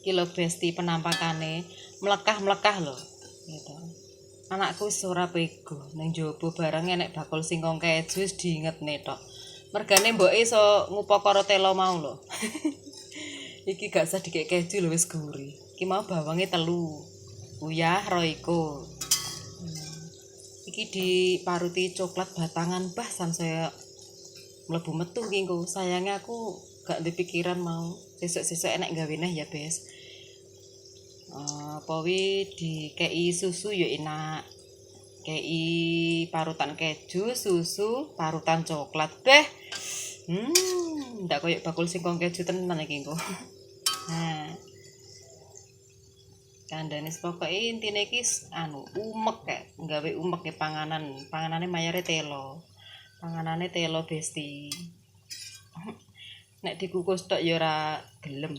Iki lho besti penampakane mlekah-mlekah lho. Gitu. Anakku wis ora bego ning njaba barang enek bakul singkong keju wis diingetne tok. Mergane mboke iso ngupakara telo mau lho. Iki gak usah dikek keju lho wis gurih. Iki mau bawange 3. Uyah Royco. Iki diparuti coklat batangan bah sansaya mlebu metu ki engko. Sayange aku gak ndek pikiran mau sesuk-sesuk enek gawe neh ya, Bes. Apa wi dikei susu ya enak. Kei parutan keju, susu, parutan coklat. Beh. Ndak koyo bakul singkong keju tenan iki engko. Nah. Kandhane pokoke intine iki umek kae, gawe umek e panganane mayare telo. Panganane telo Besti. Nek dikukus tok ya ora gelem.